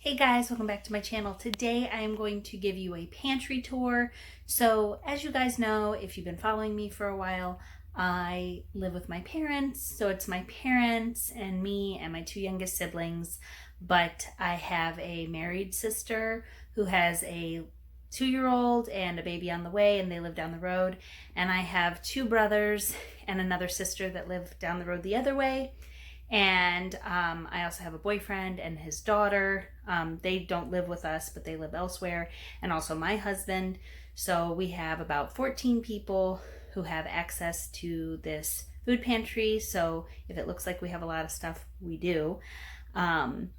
Hey guys, welcome back to my channel. Today I am going to give you a pantry tour. So as you guys know, if you've been following me for a while, I live with my parents. So it's my parents and me and my two youngest siblings, but I have a married sister who has a 2-year-old and a baby on the way, and they live down the road. And I have two brothers and another sister that live down the road the other way. And I also have a boyfriend and his daughter. They don't live with us, but they live elsewhere. And also my husband. So we have about 14 people who have access to this food pantry. So if it looks like we have a lot of stuff, we do. And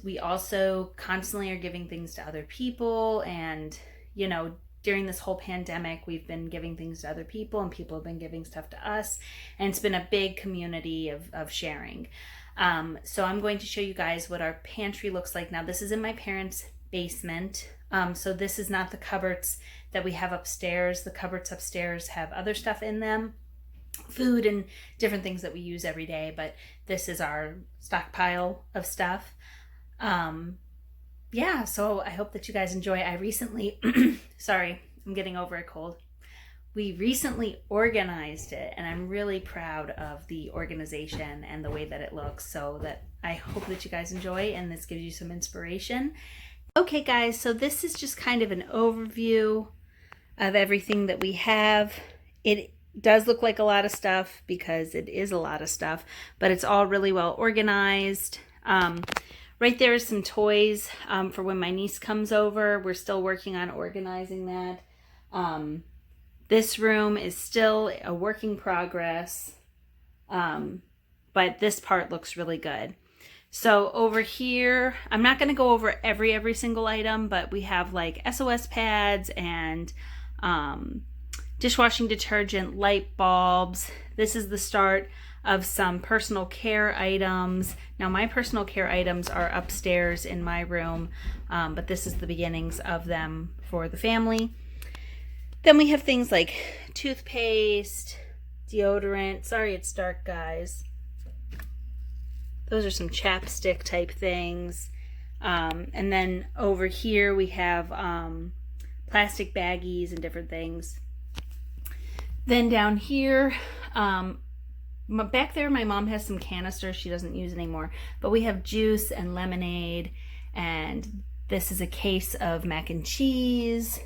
we also constantly are giving things to other people. And, you know, during this whole pandemic, we've been giving things to other people and people have been giving stuff to us. And it's been a big community of sharing. So I'm going to show you guys what our pantry looks like. Now, this is in my parents' basement. So this is not the cupboards that we have upstairs. The cupboards upstairs have other stuff in them, food and different things that we use every day. But this is our stockpile of stuff. Yeah, so I hope that you guys enjoy. I recently, sorry, I'm getting over a cold. We recently organized it, and I'm really proud of the organization and the way that it looks, so that I hope that you guys enjoy and this gives you some inspiration. Okay guys, so this is just kind of an overview of everything that we have. It does look like a lot of stuff because it is a lot of stuff, but it's all really well organized. Right there is some toys for when my niece comes over. We're still working on organizing that. This room is still a work in progress, but this part looks really good. So over here, I'm not going to go over every single item, but we have like SOS pads and dishwashing detergent, light bulbs. This is the start of some personal care items. Now my personal care items are upstairs in my room, but this is the beginnings of them for the family. Then we have things like toothpaste, deodorant. Sorry it's dark, guys. Those are some chapstick type things. And then over here we have plastic baggies and different things. Then down here, back there, my mom has some canisters she doesn't use anymore, but we have juice and lemonade, and this is a case of mac and cheese.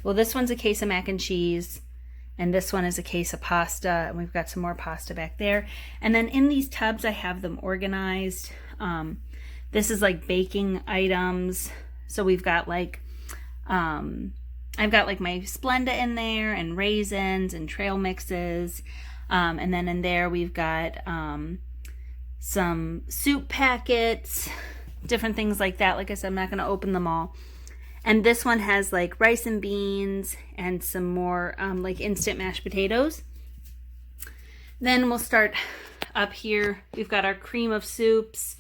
Well, this one's a case of mac and cheese, and this one is a case of pasta, and we've got some more pasta back there. And then in these tubs, I have them organized. This is like baking items. So we've got like, I've got like my Splenda in there, and raisins and trail mixes. And then in there we've got some soup packets, different things like that. Like I said, I'm not going to open them all. And this one has like rice and beans and some more like instant mashed potatoes. Then we'll start up here. We've got our cream of soups.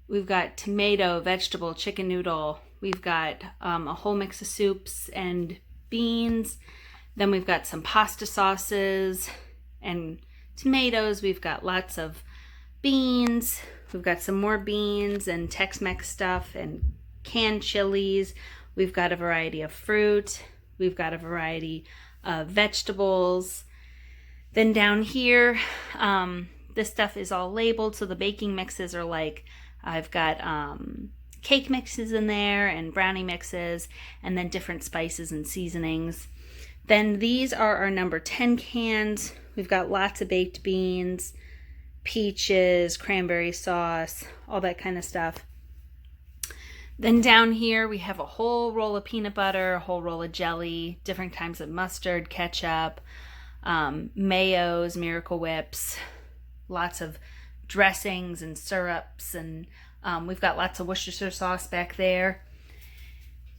We've got tomato, vegetable, chicken noodle. We've got a whole mix of soups and beans. Then we've got some pasta sauces and tomatoes. We've got lots of beans. We've got some more beans and Tex-Mex stuff and canned chilies. We've got a variety of fruit. We've got a variety of vegetables. Then down here, this stuff is all labeled. So the baking mixes are like, I've got cake mixes in there and brownie mixes, and then different spices and seasonings. Then these are our number 10 cans. We've got lots of baked beans, peaches, cranberry sauce, all that kind of stuff. Then down here we have a whole roll of peanut butter, a whole roll of jelly, different kinds of mustard, ketchup, mayos, Miracle Whips, lots of dressings and syrups, and we've got lots of Worcestershire sauce back there.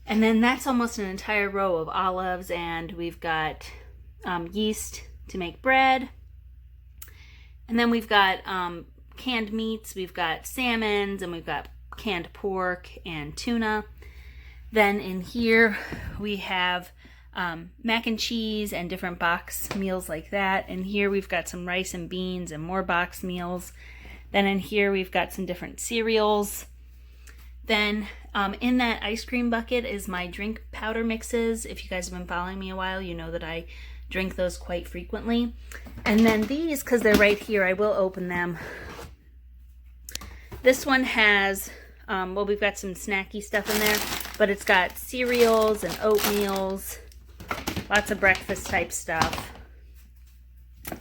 And then that's almost an entire row of olives, and we've got yeast to make bread. And then we've got canned meats. We've got salmons, and we've got canned pork and tuna. Then in here we have mac and cheese and different box meals like that. And here we've got some rice and beans and more box meals. Then in here we've got some different cereals. Then in that ice cream bucket is my drink powder mixes. If you guys have been following me a while, you know that I drink those quite frequently. And then these, because they're right here, I will open them. This one has, well, we've got some snacky stuff in there, but it's got cereals and oatmeals, lots of breakfast type stuff.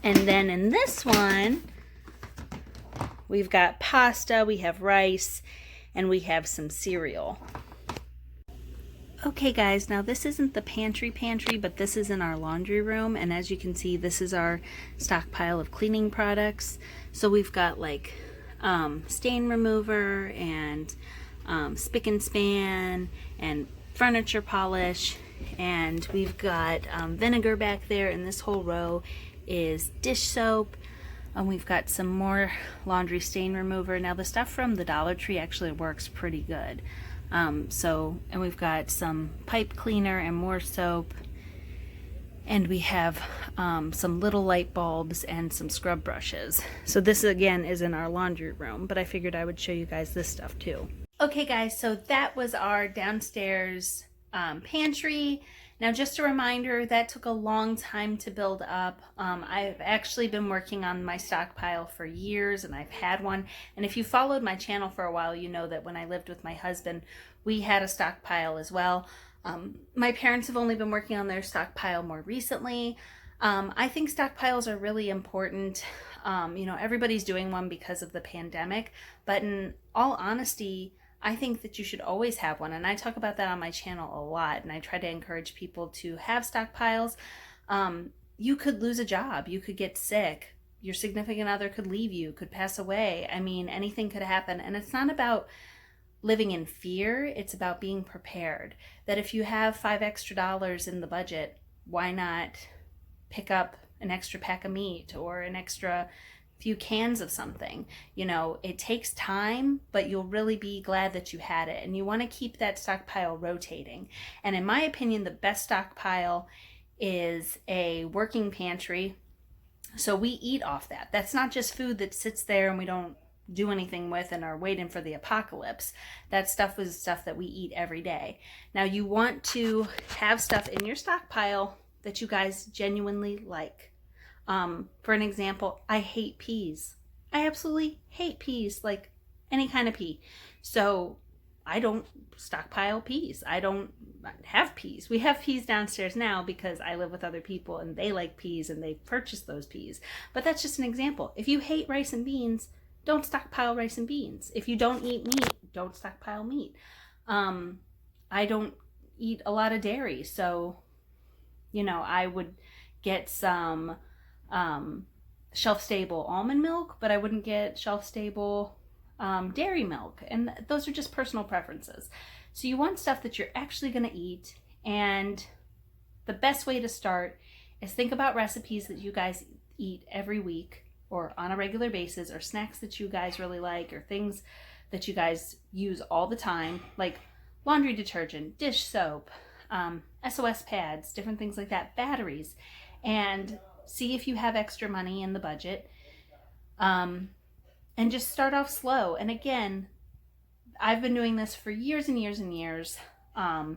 And then in this one, we've got pasta, we have rice, and we have some cereal. Okay guys, now this isn't the pantry, but this is in our laundry room, and as you can see, this is our stockpile of cleaning products. So we've got like stain remover and spick and span and furniture polish, and we've got vinegar back there, and this whole row is dish soap. We've got some more laundry stain remover. Now the stuff from the Dollar Tree actually works pretty good. And we've got some pipe cleaner and more soap, and we have some little light bulbs and some scrub brushes. So this again is in our laundry room, but I figured I would show you guys this stuff too. Okay guys, so that was our downstairs pantry. Now just a reminder, that took a long time to build up. I've actually been working on my stockpile for years, and I've had one. And if you followed my channel for a while, you know that when I lived with my husband, we had a stockpile as well. My parents have only been working on their stockpile more recently. I think stockpiles are really important. You know, everybody's doing one because of the pandemic, but in all honesty, I think that you should always have one, and I talk about that on my channel a lot, and I try to encourage people to have stockpiles. You could lose a job, you could get sick, your significant other could leave you, could pass away. I mean, anything could happen, and it's not about living in fear, it's about being prepared. That if you have $5 extra in the budget, why not pick up an extra pack of meat or an extra few cans of something? You know, it takes time, but you'll really be glad that you had it, and you want to keep that stockpile rotating. And in my opinion, the best stockpile is a working pantry. So we eat off that. That's not just food that sits there and we don't do anything with and are waiting for the apocalypse. That stuff is stuff that we eat every day. Now you want to have stuff in your stockpile that you guys genuinely like. For an example, I hate peas. I absolutely hate peas, like any kind of pea. So I don't stockpile peas. I don't have peas. We have peas downstairs now because I live with other people and they like peas and they purchase those peas. But that's just an example. If you hate rice and beans, don't stockpile rice and beans. If you don't eat meat, don't stockpile meat. I don't eat a lot of dairy, so, you know, I would get some shelf-stable almond milk, but I wouldn't get shelf-stable dairy milk, and those are just personal preferences. So you want stuff that you're actually going to eat, and the best way to start is think about recipes that you guys eat every week or on a regular basis, or snacks that you guys really like, or things that you guys use all the time, like laundry detergent, dish soap, SOS pads, different things like that, batteries, and see if you have extra money in the budget, and just start off slow. And again, I've been doing this for years and years and years, and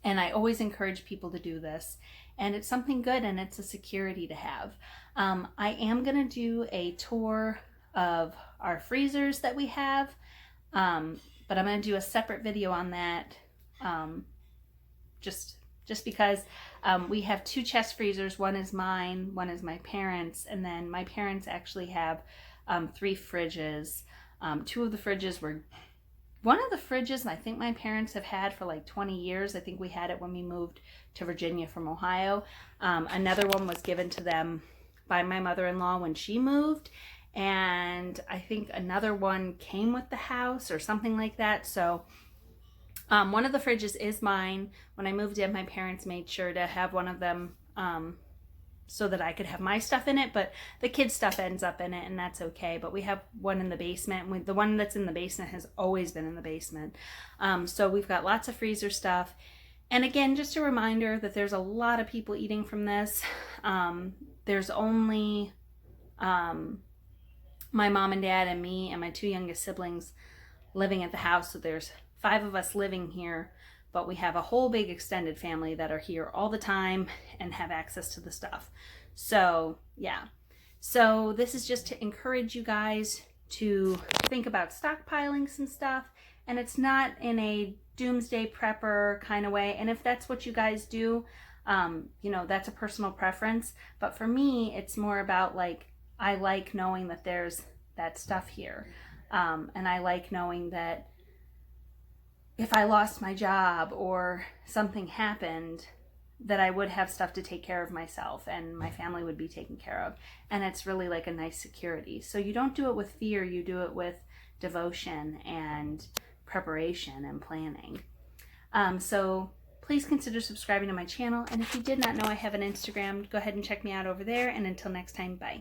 I always encourage people to do this, and it's something good, and it's a security to have. I am going to do a tour of our freezers that we have, but I'm going to do a separate video on that, just because we have 2 chest freezers. One is mine, one is my parents', and then my parents actually have 3 fridges. 2 of the fridges were, one of the fridges I think my parents have had for like 20 years. I think we had it when we moved to Virginia from Ohio. Another one was given to them by my mother-in-law when she moved, and I think another one came with the house or something like that. So one of the fridges is mine. When I moved in, my parents made sure to have one of them so that I could have my stuff in it, but the kids' stuff ends up in it, and that's okay. But we have one in the basement. The one that's in the basement has always been in the basement. So we've got lots of freezer stuff. And again, just a reminder that there's a lot of people eating from this. There's only my mom and dad and me and my 2 youngest siblings living at the house. So there's 5 of us living here, but we have a whole big extended family that are here all the time and have access to the stuff. So yeah, so this is just to encourage you guys to think about stockpiling some stuff, and it's not in a doomsday prepper kind of way. And if that's what you guys do, you know, that's a personal preference. But for me, it's more about like, I like knowing that there's that stuff here. And I like knowing that if I lost my job or something happened, that I would have stuff to take care of myself and my family would be taken care of. And it's really like a nice security. So you don't do it with fear, you do it with devotion and preparation and planning. So please consider subscribing to my channel. And if you did not know I have an Instagram, go ahead and check me out over there. And until next time, bye.